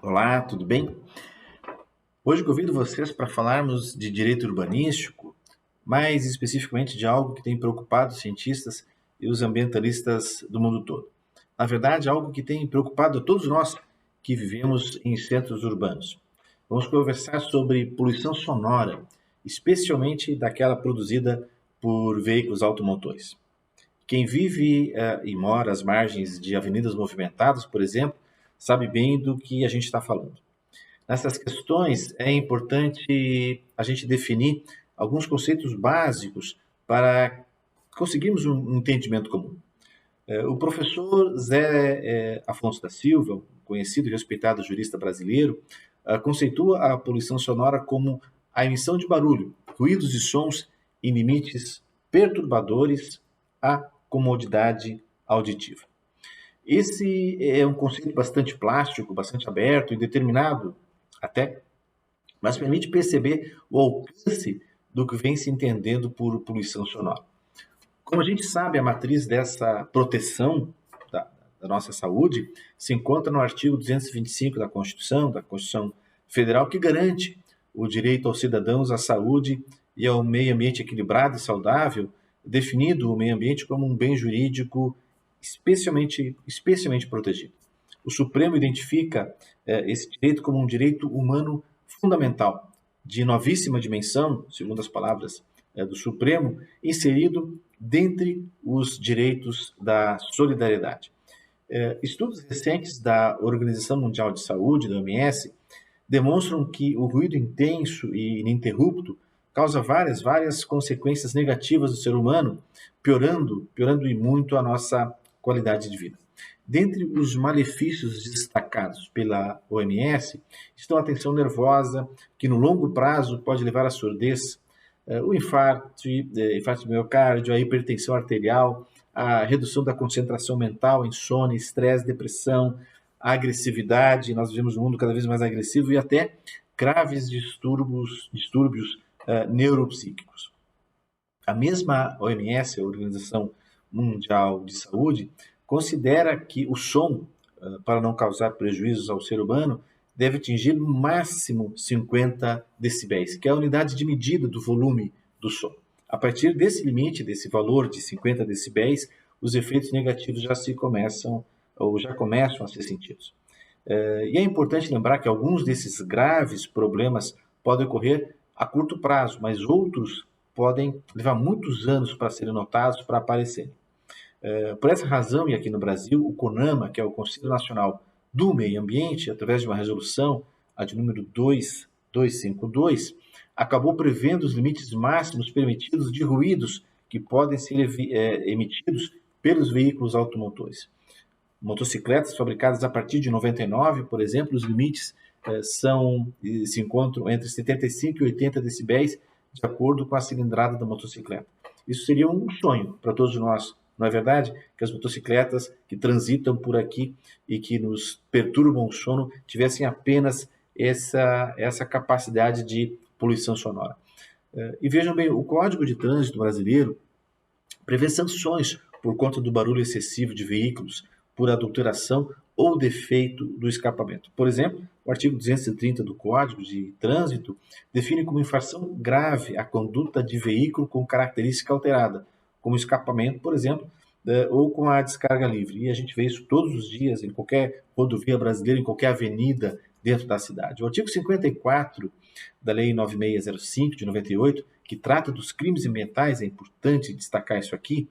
Olá, tudo bem? Hoje convido vocês para falarmos de direito urbanístico, mais especificamente de algo que tem preocupado os cientistas e os ambientalistas do mundo todo. Na verdade, algo que tem preocupado a todos nós que vivemos em centros urbanos. Vamos conversar sobre poluição sonora, especialmente daquela produzida por veículos automotores. Quem vive e mora às margens de avenidas movimentadas, por exemplo, sabe bem do que a gente está falando. Nessas questões, é importante a gente definir alguns conceitos básicos para conseguirmos um entendimento comum. O professor Zé Afonso da Silva, um conhecido e respeitado jurista brasileiro, conceitua a poluição sonora como a emissão de barulho, ruídos e sons em limites perturbadores à comodidade auditiva. Esse é um conceito bastante plástico, bastante aberto e determinado até, mas permite perceber o alcance do que vem se entendendo por poluição sonora. Como a gente sabe, a matriz dessa proteção da nossa saúde se encontra no artigo 225 da Constituição Federal, que garante o direito aos cidadãos à saúde e ao meio ambiente equilibrado e saudável, definindo o meio ambiente como um bem jurídico especialmente protegido. O Supremo identifica esse direito como um direito humano fundamental, de novíssima dimensão, segundo as palavras do Supremo, inserido dentre os direitos da solidariedade. Estudos recentes da Organização Mundial de Saúde, da OMS, demonstram que o ruído intenso e ininterrupto causa várias consequências negativas do ser humano, piorando e muito a nossa qualidade de vida. Dentre os malefícios destacados pela OMS estão a tensão nervosa, que no longo prazo pode levar à surdez, o infarto do miocárdio, a hipertensão arterial, a redução da concentração mental, insônia, estresse, depressão, a agressividade, nós vivemos um mundo cada vez mais agressivo, e até graves distúrbios neuropsíquicos. A mesma OMS, a Organização Mundial de Saúde, considera que o som, para não causar prejuízos ao ser humano, deve atingir no máximo 50 decibéis, que é a unidade de medida do volume do som. A partir desse limite, desse valor de 50 decibéis, os efeitos negativos já começam a ser sentidos. E é importante lembrar que alguns desses graves problemas podem ocorrer a curto prazo, mas outros podem levar muitos anos para serem notados, para aparecerem. Por essa razão, e aqui no Brasil, o CONAMA, que é o Conselho Nacional do Meio Ambiente, através de uma resolução, a de número 2252, acabou prevendo os limites máximos permitidos de ruídos que podem ser emitidos pelos veículos automotores. Motocicletas fabricadas a partir de 99, por exemplo, os limites se encontram entre 75 e 80 decibéis, de acordo com a cilindrada da motocicleta. Isso seria um sonho para todos nós, não é verdade? Que as motocicletas que transitam por aqui e que nos perturbam o sono tivessem apenas essa capacidade de poluição sonora. E vejam bem, o Código de Trânsito brasileiro prevê sanções por conta do barulho excessivo de veículos, por adulteração ou defeito do escapamento. Por exemplo, o artigo 230 do Código de Trânsito define como infração grave a conduta de veículo com característica alterada, como escapamento, por exemplo, ou com a descarga livre. E a gente vê isso todos os dias, em qualquer rodovia brasileira, em qualquer avenida dentro da cidade. O artigo 54 da Lei 9605, de 98, que trata dos crimes ambientais, é importante destacar isso aqui,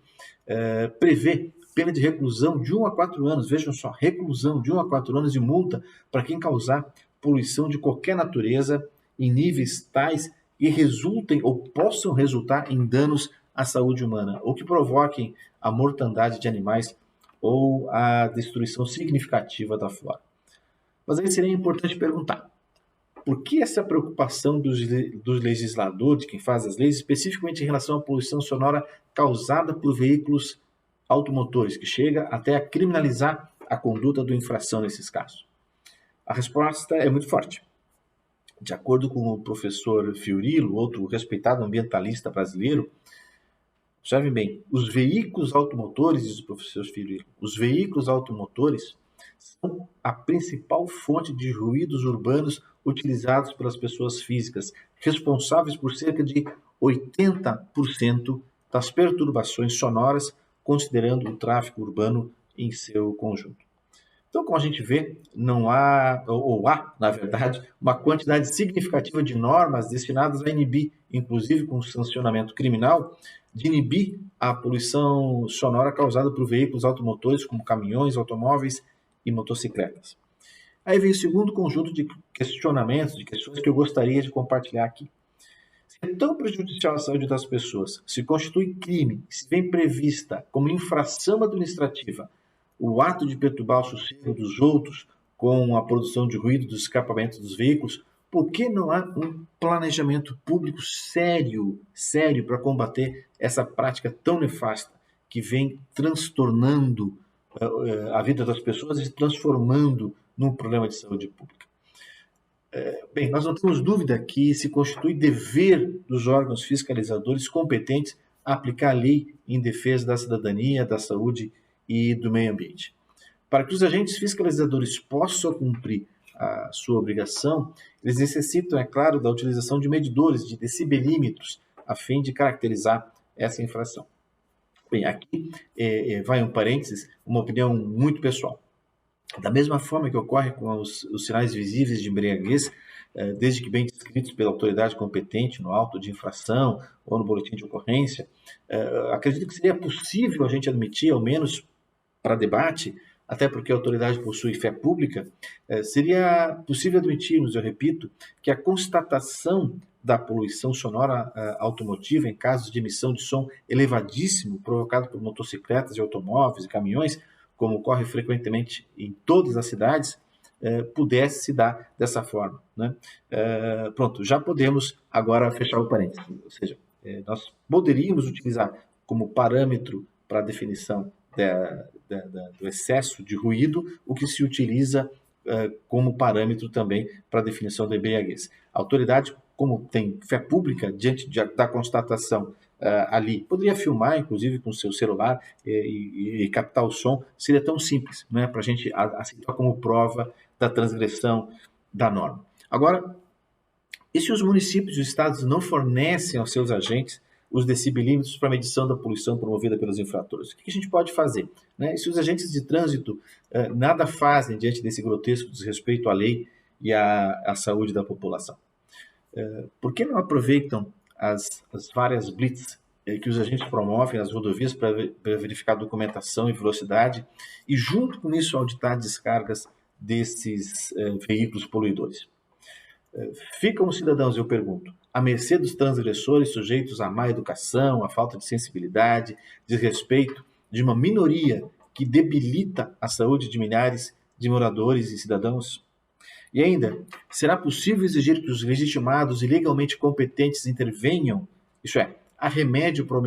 prevê pena de reclusão de 1 a 4 anos, vejam só, reclusão de 1 a 4 anos e multa para quem causar poluição de qualquer natureza em níveis tais e resultem ou possam resultar em danos à saúde humana, ou que provoquem a mortandade de animais ou a destruição significativa da flora. Mas aí seria importante perguntar, por que essa preocupação dos legisladores, de quem faz as leis, especificamente em relação à poluição sonora causada por veículos automotores, que chega até a criminalizar a conduta do infração nesses casos? A resposta é muito forte. De acordo com o professor Fiorilo, outro respeitado ambientalista brasileiro, observem bem, os veículos automotores, diz o professor Fiorilo, os veículos automotores são a principal fonte de ruídos urbanos utilizados pelas pessoas físicas, responsáveis por cerca de 80% das perturbações sonoras, considerando o tráfego urbano em seu conjunto. Então, como a gente vê, não há, ou há, na verdade, uma quantidade significativa de normas destinadas a inibir, inclusive com sancionamento criminal, de inibir a poluição sonora causada por veículos automotores como caminhões, automóveis e motocicletas. Aí vem o segundo conjunto de questionamentos, de questões que eu gostaria de compartilhar aqui. Se é tão prejudicial à saúde das pessoas, se constitui crime, se vem prevista como infração administrativa o ato de perturbar o sossego dos outros com a produção de ruído dos escapamentos dos veículos, por que não há um planejamento público sério para combater essa prática tão nefasta que vem transtornando a vida das pessoas e se transformando num problema de saúde pública? Bem, nós não temos dúvida que se constitui dever dos órgãos fiscalizadores competentes a aplicar a lei em defesa da cidadania, da saúde e do meio ambiente. Para que os agentes fiscalizadores possam cumprir a sua obrigação, eles necessitam, é claro, da utilização de medidores, de decibelímetros, a fim de caracterizar essa infração. Bem, aqui vai um parênteses, uma opinião muito pessoal. Da mesma forma que ocorre com os sinais visíveis de embriaguez, desde que bem descritos pela autoridade competente no auto de infração ou no boletim de ocorrência, acredito que seria possível a gente admitir, ao menos para debate, até porque a autoridade possui fé pública, seria possível admitirmos, eu repito, que a constatação da poluição sonora automotiva em casos de emissão de som elevadíssimo provocado por motocicletas e automóveis e caminhões, como ocorre frequentemente em todas as cidades, pudesse se dar dessa forma, né? Pronto, já podemos agora fechar o parênteses, ou seja, nós poderíamos utilizar como parâmetro para a definição do excesso de ruído o que se utiliza como parâmetro também para a definição da embriaguez. A autoridade, como tem fé pública diante da constatação ali, poderia filmar, inclusive, com seu celular e captar o som, seria tão simples, né, para a gente aceitar como prova da transgressão da norma. Agora, e se os municípios e os estados não fornecem aos seus agentes os decibelímetros para medição da poluição promovida pelos infratores? O que a gente pode fazer, né? E se os agentes de trânsito nada fazem diante desse grotesco desrespeito à lei e à saúde da população? Por que não aproveitam as várias blitz que os agentes promovem nas rodovias para verificar documentação e velocidade e, junto com isso, auditar descargas desses veículos poluidores? Ficam os cidadãos, eu pergunto, à mercê dos transgressores sujeitos à má educação, à falta de sensibilidade, desrespeito de uma minoria que debilita a saúde de milhares de moradores e cidadãos? E ainda, será possível exigir que os legitimados e legalmente competentes intervenham, isso é, há remédio para a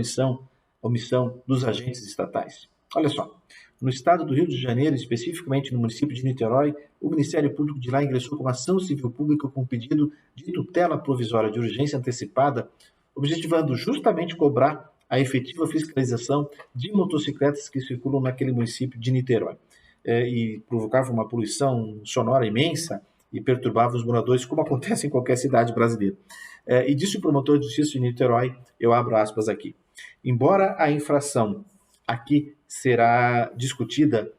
omissão dos agentes estatais? Olha só, no estado do Rio de Janeiro, especificamente no município de Niterói, o Ministério Público de lá ingressou com uma ação civil pública com pedido de tutela provisória de urgência antecipada, objetivando justamente cobrar a efetiva fiscalização de motocicletas que circulam naquele município de Niterói. E provocava uma poluição sonora imensa e perturbava os moradores, como acontece em qualquer cidade brasileira. E disse o promotor de justiça de Niterói, eu abro aspas aqui, embora a infração aqui será discutida,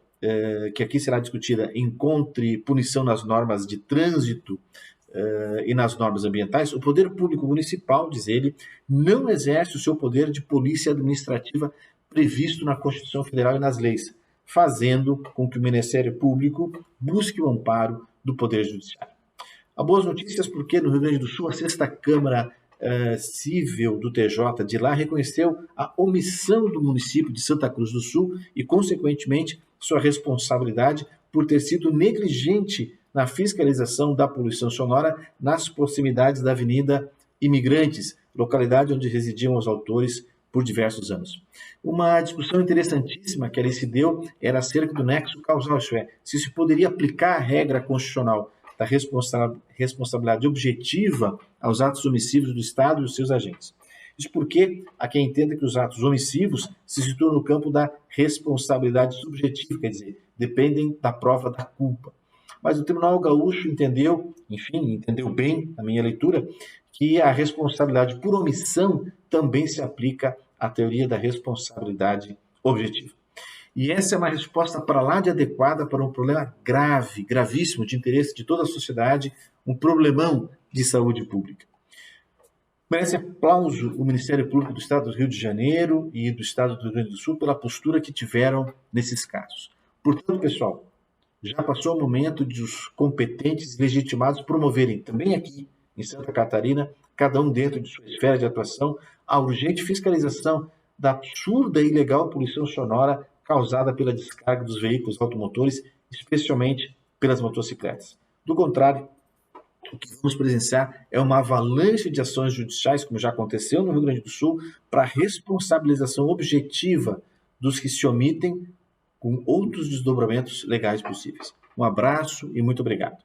encontre punição nas normas de trânsito e nas normas ambientais, o poder público municipal, diz ele, não exerce o seu poder de polícia administrativa previsto na Constituição Federal e nas leis, fazendo com que o Ministério Público busque o amparo do Poder Judiciário. Há boas notícias porque no Rio Grande do Sul a 6ª Câmara Civil do TJ de lá reconheceu a omissão do município de Santa Cruz do Sul e, consequentemente, sua responsabilidade por ter sido negligente na fiscalização da poluição sonora nas proximidades da Avenida Imigrantes, localidade onde residiam os autores por diversos anos. Uma discussão interessantíssima que ali se deu era acerca do nexo causal, isso é, se poderia aplicar a regra constitucional da responsabilidade objetiva aos atos omissivos do Estado e os seus agentes. Isso porque há quem entenda que os atos omissivos se situam no campo da responsabilidade subjetiva, quer dizer, dependem da prova da culpa. Mas o Tribunal Gaúcho entendeu, enfim, entendeu bem a minha leitura, que a responsabilidade por omissão também se aplica à teoria da responsabilidade objetiva. E essa é uma resposta para lá de adequada para um problema grave, gravíssimo, de interesse de toda a sociedade, um problemão de saúde pública. Merece aplauso o Ministério Público do Estado do Rio de Janeiro e do Estado do Rio Grande do Sul pela postura que tiveram nesses casos. Portanto, pessoal, já passou o momento de os competentes e legitimados promoverem, também aqui em Santa Catarina, cada um dentro de sua esfera de atuação, a urgente fiscalização da absurda e ilegal poluição sonora causada pela descarga dos veículos automotores, especialmente pelas motocicletas. Do contrário, o que vamos presenciar é uma avalanche de ações judiciais, como já aconteceu no Rio Grande do Sul, para responsabilização objetiva dos que se omitem, com outros desdobramentos legais possíveis. Um abraço e muito obrigado.